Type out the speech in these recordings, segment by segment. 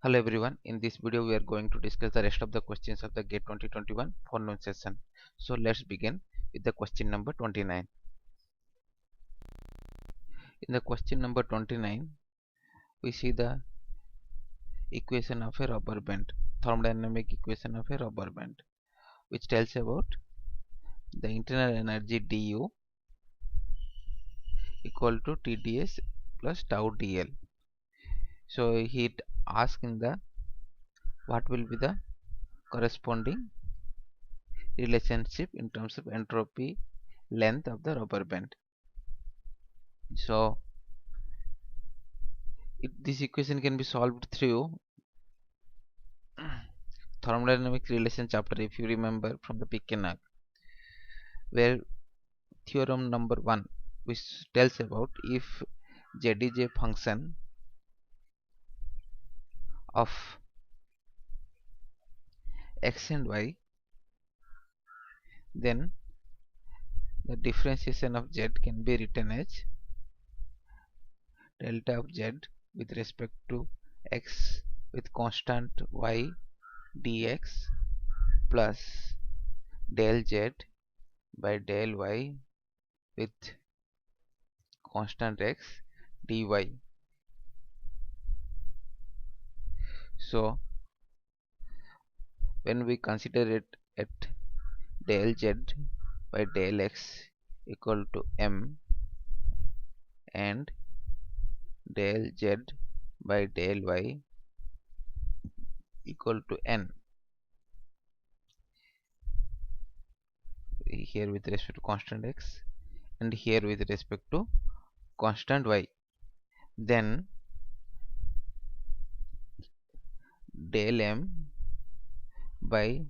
Hello everyone, in this video we are going to discuss the rest of the questions of the GATE 2021 forenoon session. So let's begin with the question number 29. In the question number 29, we see the equation of a rubber band, thermodynamic equation of a rubber band, which tells about the internal energy dU equal to TdS plus tau dL. So he asks in the what will be the corresponding relationship in terms of entropy length of the rubber band. So this equation can be solved through thermodynamic relation chapter, if you remember from the Pekenak, where theorem number 1 which tells about if z is a function of x and y, then the differentiation of z can be written as delta of z with respect to x with constant y dx plus del z by del y with constant x dy. So when we consider it at del z by del x equal to m and del z by del y equal to n, here with respect to constant x and here with respect to constant y, then del m by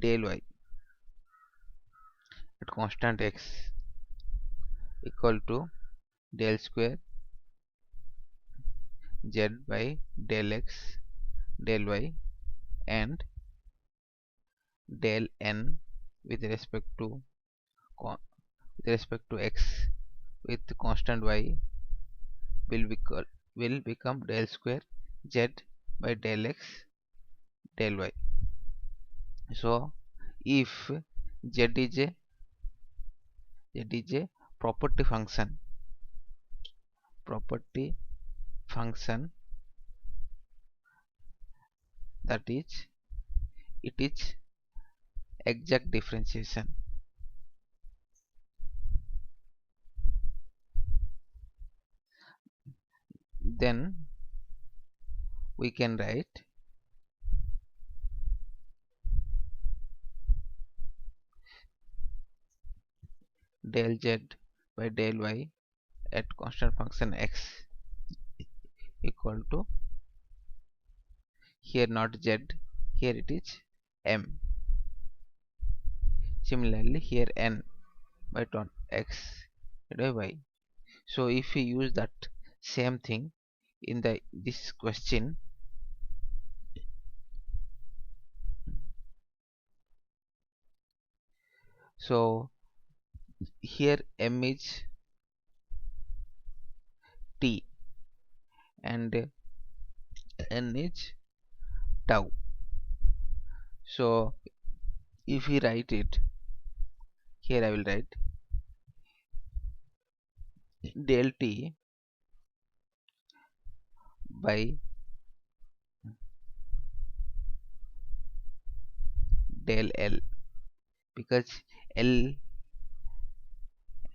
del y at constant x equal to del square z by del x del y and del n with respect to x with constant y will become del square z by del x del y. So if z is a property function that is it is exact differentiation, then we can write del z by del y at constant function x equal to, here not z, here it is m. Similarly here n by x by y. So if we use that same thing in this question, so here m is t and n is tau. So if we write it here, I will write del t by del L, because L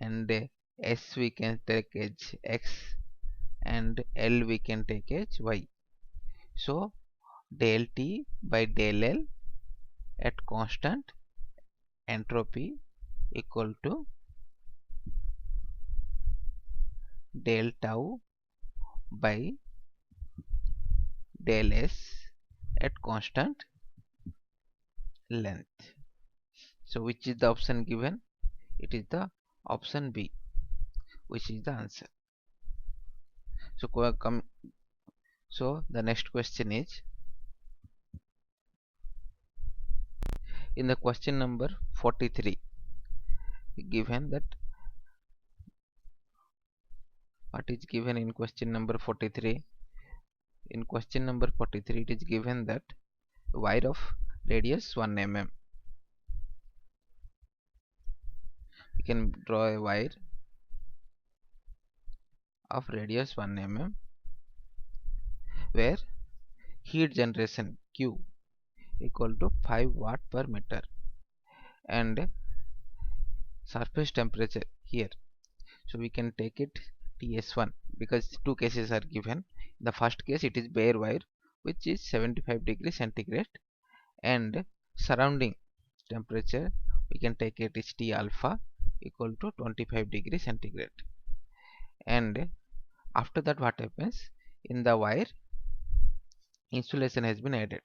and S we can take as x and L we can take as y. So del T by del L at constant entropy equal to del tau by del S at constant length. So which is the option given? It is the option B, which is the answer. So the next question is, in the question number 43, given that what is given in question number 43, In question number 43, it is given that wire of radius 1 mm. You can draw a wire of radius 1 mm where heat generation Q equal to 5 watt per meter and surface temperature here. So we can take it TS1 because two cases are given. In the first case it is bare wire which is 75 degrees centigrade, and surrounding temperature we can take it is T alpha equal to 25 degrees centigrade. And after that what happens, in the wire insulation has been added.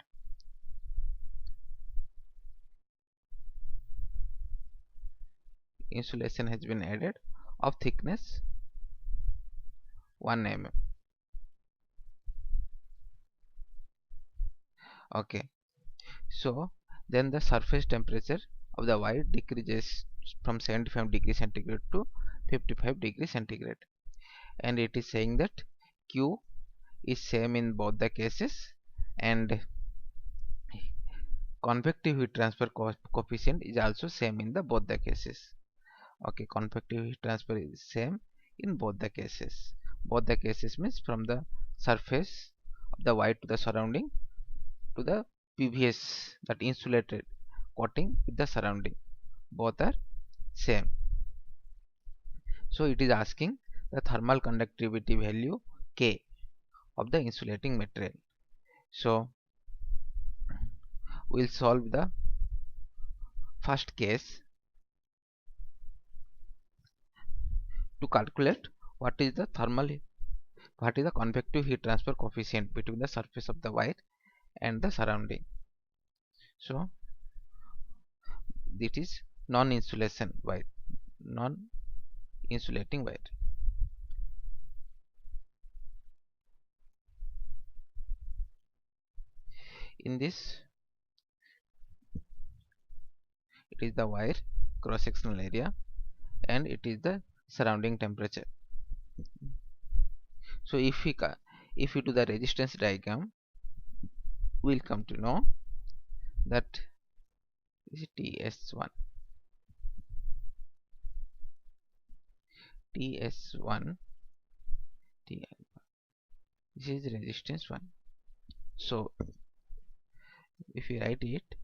Insulation has been added of thickness 1 mm. Okay, so then the surface temperature of the wire decreases from 75 degrees centigrade to 55 degrees centigrade, and it is saying that Q is same in both the cases and convective heat transfer coefficient is also same in the both the cases. Okay, convective heat transfer is same in both the cases. Both the cases means from the surface of the wire to the surrounding to the PVS, that insulated coating with the surrounding, both are same. So it is asking the thermal conductivity value K of the insulating material. So we'll solve the first case to calculate what is the convective heat transfer coefficient between the surface of the wire and the surrounding. So it is non-insulating wire. In this, it is the wire cross-sectional area and it is the surrounding temperature. So if we do the resistance diagram, we'll come to know that this is TS1. TS1 T alpha. This is resistance 1. So if we write it,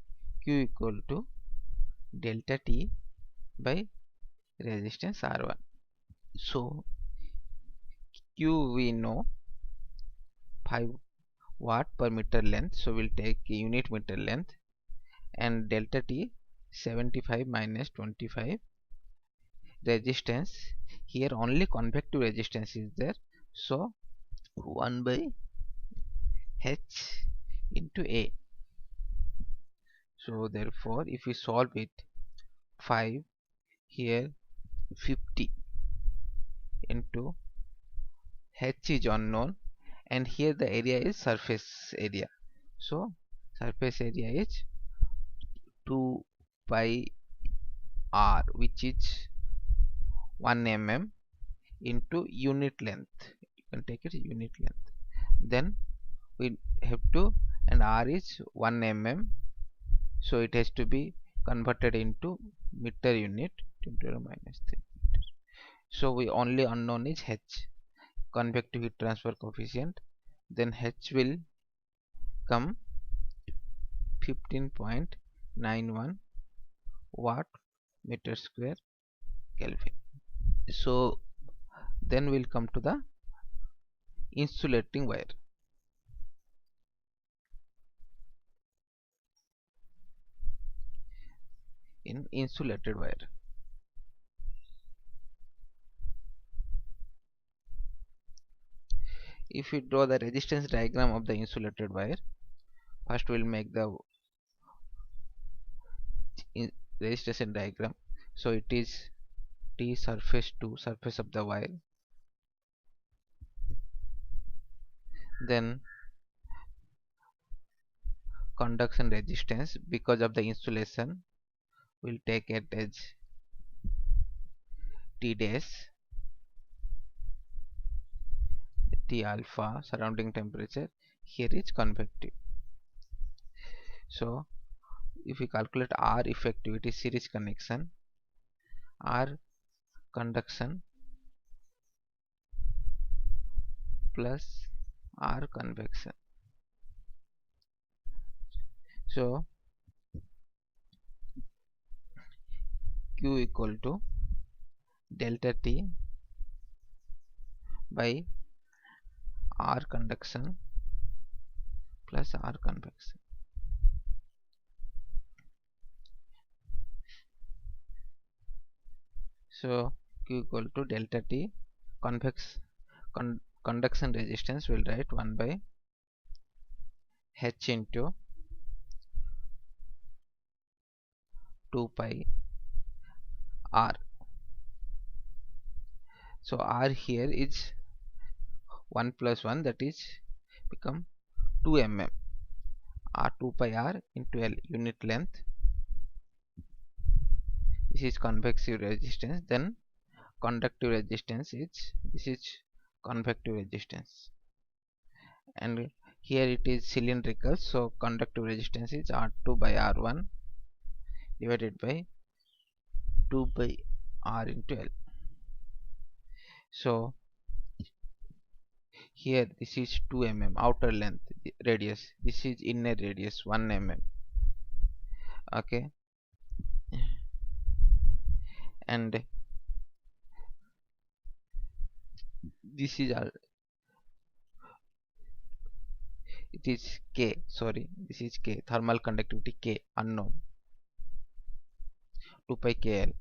Q equal to delta T by resistance R1. So Q we know 5 watt per meter length, so we'll take unit meter length, and delta T 75 minus 25. Resistance here only convective resistance is there, so 1 by H into A. So therefore if we solve it, 5 here 50 into H is unknown, and here the area is surface area, so surface area is 2 pi R, which is 1 mm into unit length. You can take it unit length. Then we have to, and R is 1 mm, so it has to be converted into meter unit, 10 to the minus 3 meters. So we only unknown is H, convective heat transfer coefficient. Then H will come 15.91 watt meter square Kelvin. So then we'll come to the insulating wire. In insulated wire, if we draw the resistance diagram of the insulated wire, first we'll make the resistance diagram. So it is T surface to surface of the wire, then conduction resistance because of the insulation we'll take it as T dash, T alpha surrounding temperature, here is convective. So if we calculate R effective, it is series connection, R conduction plus R convection. So Q equal to delta T by R conduction plus R convection. So Q equal to delta T conduction resistance, will write 1 by H into 2 pi R. So R here is 1 plus 1, that is become 2 mm. R 2 pi R into L, unit length. This is convective resistance. Then conductive resistance is, this is convective resistance, and here it is cylindrical, so conductive resistance is R2 by R1 divided by 2 by R into L. So here this is 2 mm outer length radius, this is inner radius 1 mm. Okay, and this is it is K, sorry, this is K, thermal conductivity K unknown, 2 pi KL.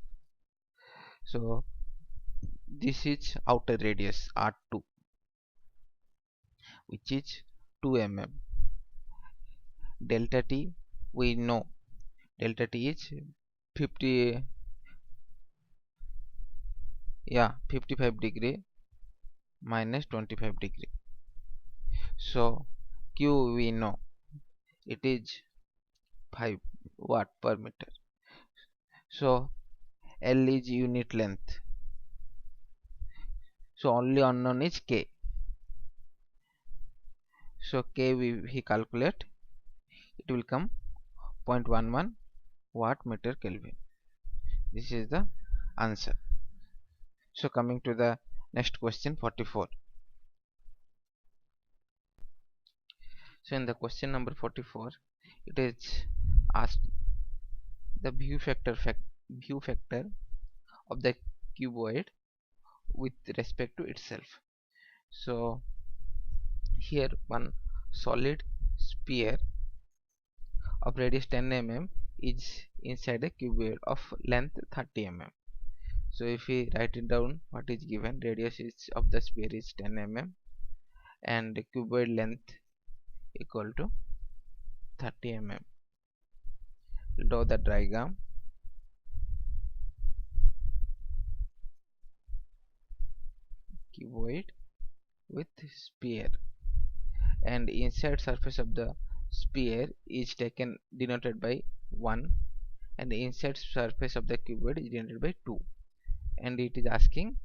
So this is outer radius R2, which is 2 mm. Delta T, we know delta T is 55 degree minus 25 degree. So Q we know it is 5 watt per meter. So L is unit length, so only unknown is K. So K we calculate, it will come 0.11 watt meter Kelvin. This is the answer. So coming to the next question, 44. So in the question number 44, it is asked the view factor of the cuboid with respect to itself. So here one solid sphere of radius 10 mm is inside a cuboid of length 30 mm. So if we write it down, what is given, radius is of the sphere is 10 mm and the cuboid length equal to 30 mm. Draw the diagram. Cuboid with sphere, and inside surface of the sphere is taken denoted by 1 and the inside surface of the cuboid is denoted by 2, and it is asking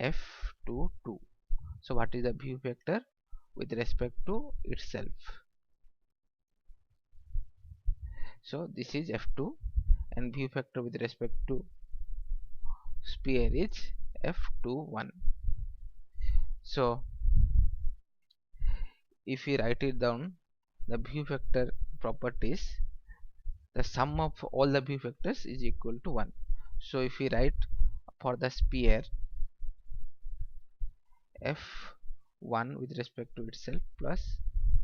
F22. So what is the view factor with respect to itself? So this is F2 and view factor with respect to sphere is F21. So if we write it down, the view factor properties, the sum of all the view factors is equal to 1. So if we write for the sphere F1 with respect to itself plus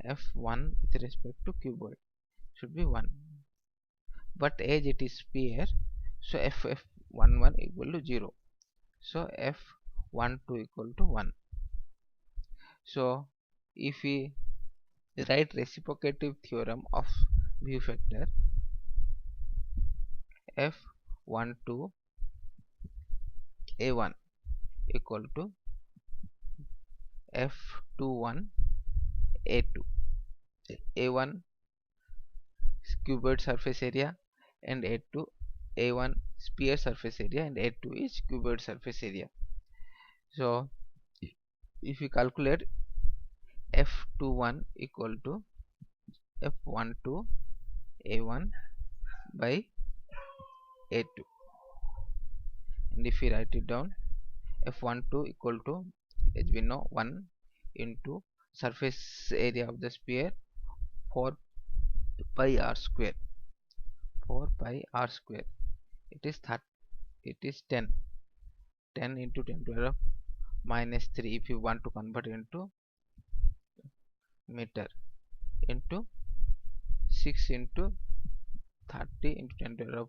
F1 with respect to cuboid should be 1, but as it is sphere, so F11 equal to 0, so F12 equal to 1. So if we write reciprocative theorem of view factor, F12 A1 equal to F21 A2. A1 cuboid surface area and A2 A1 sphere surface area and A2 is cuboid surface area. So if we calculate, F21 equal to F12 A1 by A2, and if we write it down, F12 equal to, as we know, 1 into surface area of the sphere 4 pi r square. 4 pi r square, it is 10 into 10 to the minus 3 if you want to convert into meter, into 6 into 30 into 10 to the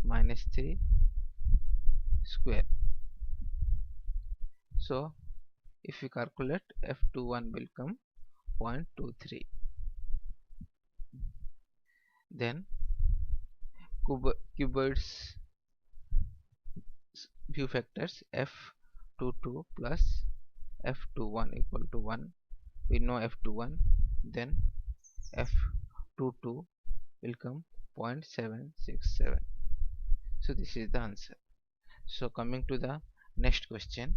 minus 3 square. So if we calculate, F21 will come 0.23. Then cuboid's view factors, F22 plus F21 equal to 1. We know F21, then F22 will come 0.767. So this is the answer. So coming to the next question,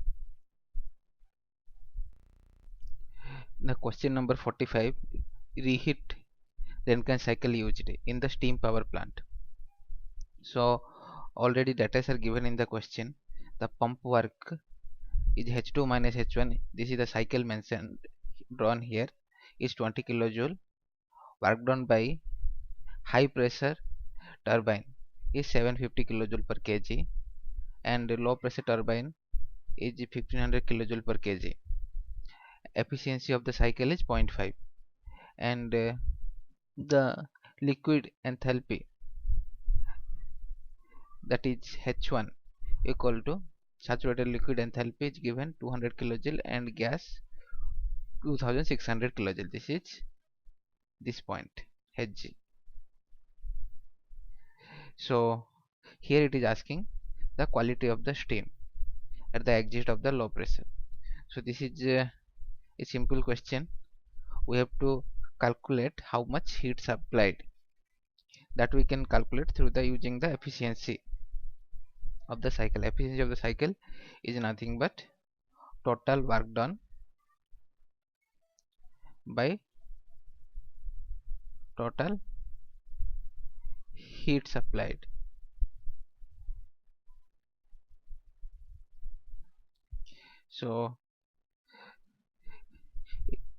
the question number 45, reheat Rankine cycle used in the steam power plant. So already data are given in the question. The pump work is H2 minus H1. This is the cycle mentioned, drawn here, is 20 kilojoule. Work done by high pressure turbine is 750 kilojoule per kg, and low pressure turbine is 1500 kilojoule per kg. Efficiency of the cycle is 0.5, and the liquid enthalpy, that is H1 equal to saturated liquid enthalpy is given 200 kilojoule and gas 2600 kilojoule. This is this point Hg. So here it is asking the quality of the steam at the exit of the low pressure. So this is a simple question. We have to calculate how much heat supplied. That we can calculate through the using the efficiency of the cycle. Efficiency of the cycle is nothing but total work done by total heat supplied. So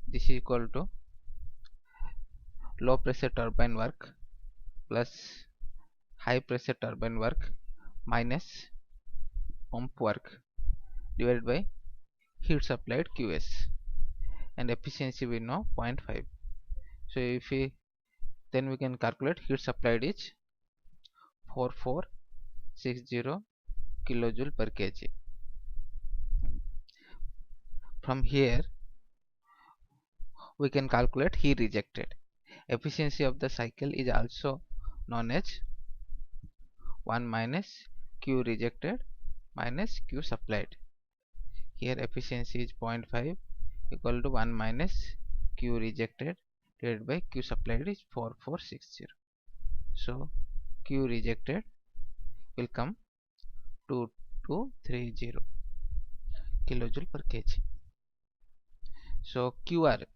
this is equal to low pressure turbine work plus high pressure turbine work minus pump work divided by heat supplied QS, and efficiency we know 0.5. So if we then we can calculate heat supplied is 4460 kilojoule per kg. From here we can calculate heat rejected. Efficiency of the cycle is also known as 1 minus Q rejected minus Q supplied. Here efficiency is 0.5 equal to 1 minus Q rejected divided by Q supplied is 4460. So Q rejected will come 2230 kilojoule per kg. So QR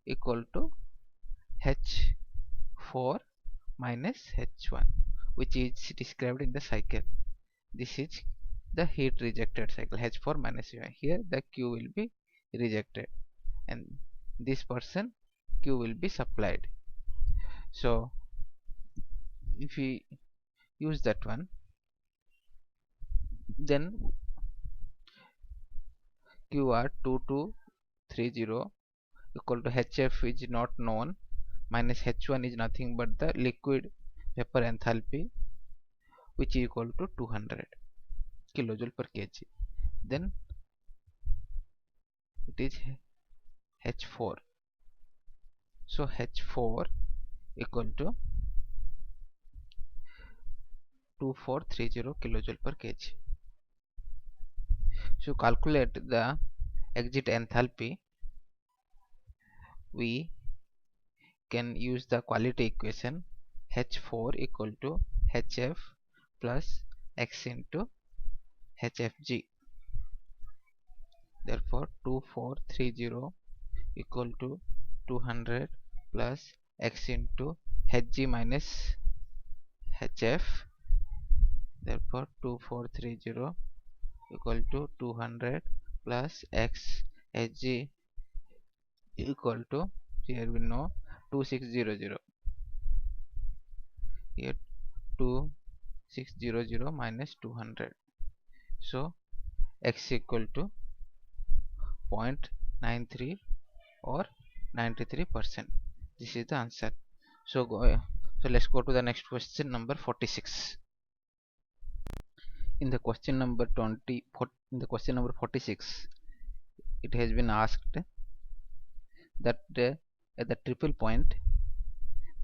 equal to H4 minus H1, which is described in the cycle. This is the heat rejected cycle, H4 minus H1. Here the Q will be rejected and this person Q will be supplied. So if we use that one, then QR 2230 equal to HF is not known, minus H1 is nothing but the liquid vapor enthalpy, which is equal to 200 kilojoule per kg. Then it is H4. So H4 equal to 2430 kilojoule per kg. So calculate the exit enthalpy. We can use the quality equation H4 equal to HF plus X into HFG. Therefore 2430 equal to 200 plus x into hg minus hf. Therefore 2430 equal to 200 plus x hg equal to, here we know, 2600. Here 2600 minus 200, so x equal to 0.93 or 93%. This is the answer. So let's go to the next question, number 46. In the question number 46, it has been asked that at the triple point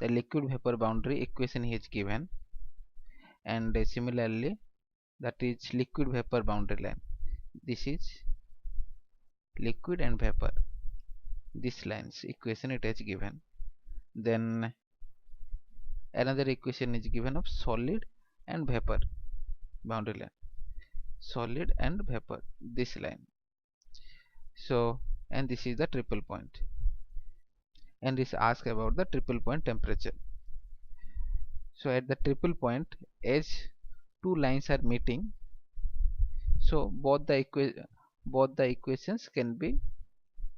the liquid vapor boundary equation is given, and similarly that is liquid vapor boundary line. This is liquid and vapor, this lines equation it is given. Then another equation is given of solid and vapor boundary line, solid and vapor, this line. So, and this is the triple point, and this asks about the triple point temperature. So at the triple point, as two lines are meeting, so both the equations can be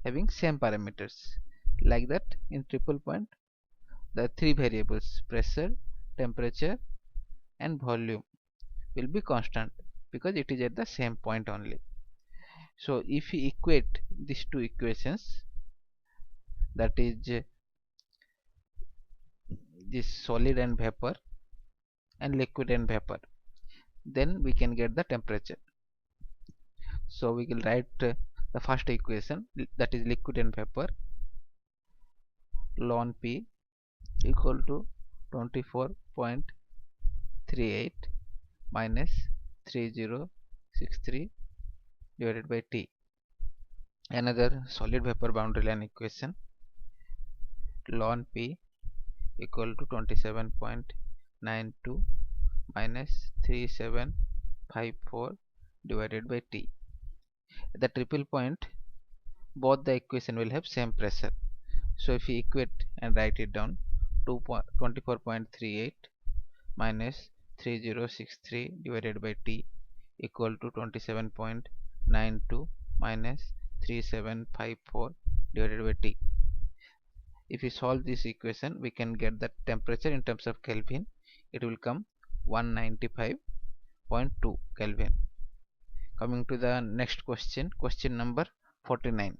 having same parameters. Like that, in triple point the three variables, pressure, temperature and volume, will be constant because it is at the same point only. So if we equate these two equations, that is this solid and vapor and liquid and vapor, then we can get the temperature. So we will write the first equation, that is liquid and vapor. Ln P equal to 24.38 minus 3063 divided by T. Another solid vapor boundary line equation, ln P equal to 27.92 minus 3754 divided by T. At the triple point, both the equation will have same pressure. So if we equate and write it down, 24.38 minus 3063 divided by T equal to 27.92 minus 3754 divided by T. If we solve this equation, we can get the temperature in terms of Kelvin. It will come 195.2 Kelvin. Coming to the next question, question number 49.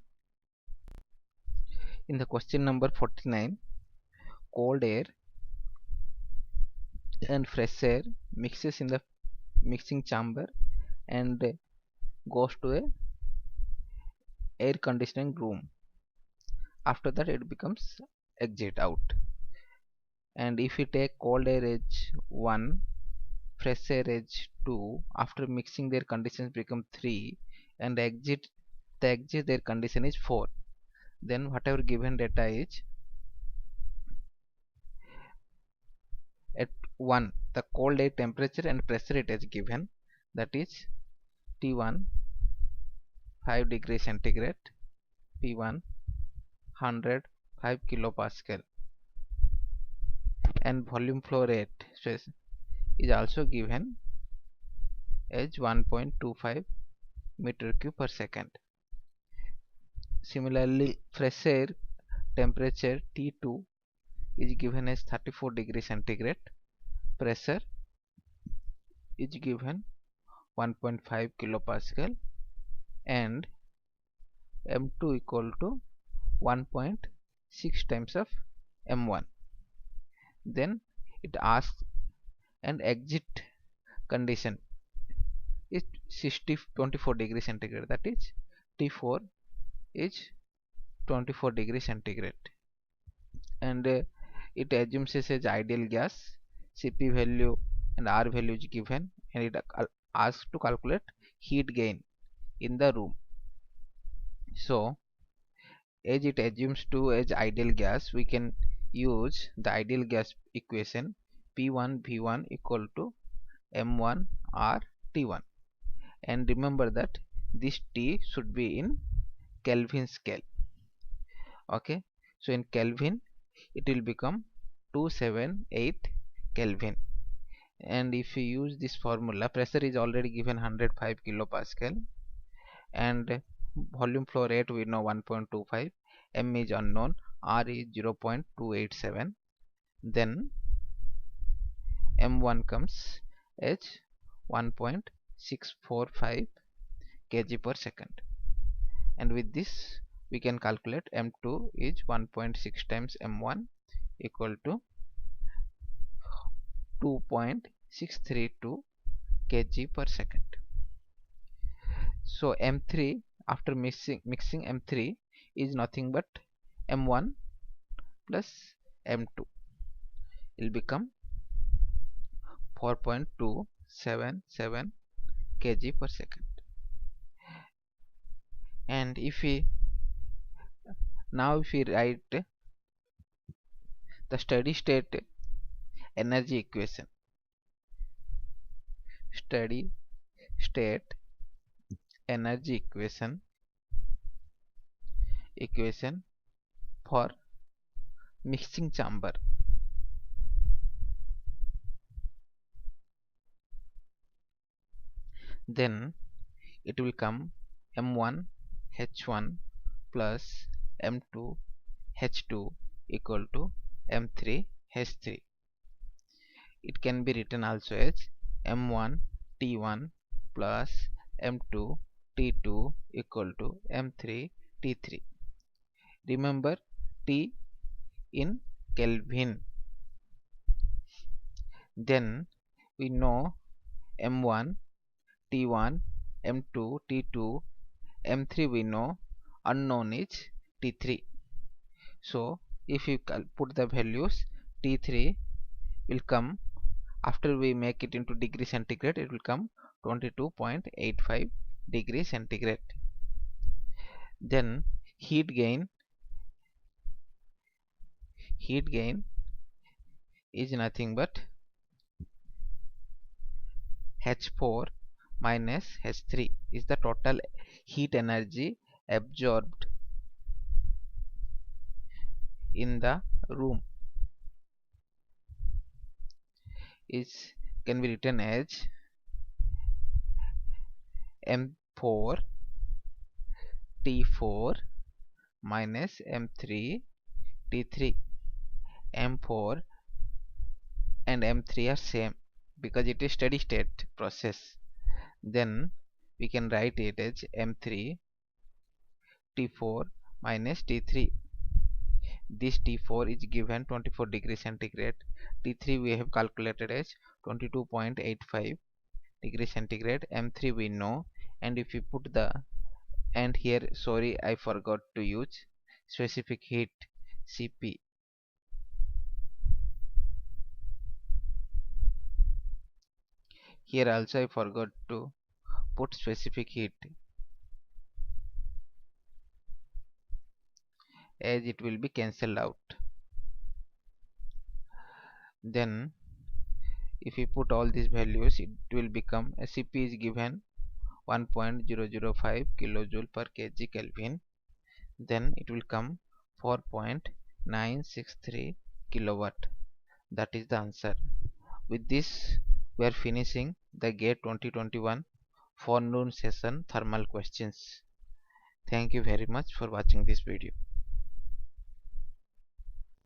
In the question number 49, cold air and fresh air mixes in the mixing chamber and goes to a air conditioning room. After that it becomes exit out. And if we take cold air as 1, fresh air as 2, after mixing their conditions become 3, and the exit their condition is 4, then whatever given data is, at 1 the cold air temperature and pressure it is given, that is T1 5 degrees centigrade, P1 105 kilopascal, and volume flow rate stress is also given as 1.25 meter cube per second. Similarly, fresh air temperature T2 is given as 34 degrees centigrade, pressure is given 1.5 kilopascal, and M2 equal to 1.6 times of M1. Then it asks an exit condition is 24 degrees centigrade, that is T4 is 24 degrees centigrade, and it assumes as ideal gas. Cp value and R value is given, and it asks to calculate heat gain in the room. So as it assumes to as ideal gas, we can use the ideal gas equation, P1 V1 equal to M1 R T1, and remember that this T should be in Kelvin scale. Okay, so in Kelvin it will become 278 Kelvin. And if you use this formula, pressure is already given 105 kilopascal, and volume flow rate we know 1.25, m is unknown, r is 0.287, then m1 comes as 1.645 kg per second, and with this we can calculate m2 is 1.6 times m1 equal to 2.632 kg per second. So m3 after mixing m3 is nothing but m1 plus m2 will become 4.277 kg per second. And if we write the steady state energy equation, steady state energy equation for mixing chamber, then it will come m1 h1 plus m2 h2 equal to m3 h3. It can be written also as m1 t1 plus m2 t2 equal to m3 t3. Remember T in Kelvin. Then we know m1 t1, m2 t2, m3 we know, unknown is t3. So if you put the values, t3 will come, after we make it into degree centigrade, it will come 22.85 degree centigrade. Then heat gain is nothing but H4 minus H3 is the total heat energy absorbed in the room, is can be written as M4 T4 minus M3 T3. M4 and M3 are same because it is steady state process. Then we can write it as M3 T4 minus T3. This T4 is given 24 degree centigrade, T3 we have calculated as 22.85 degree centigrade, M3 we know, and if we put the, and here sorry I forgot to use specific heat Cp. Here also I forgot to put specific heat, as it will be cancelled out. Then if we put all these values, it will become Cp is given 1.005 kilojoule per kg Kelvin. Then it will come 4.963 kilowatt. That is the answer. With this we are finishing the GATE 2021 forenoon session thermal questions. Thank you very much for watching this video.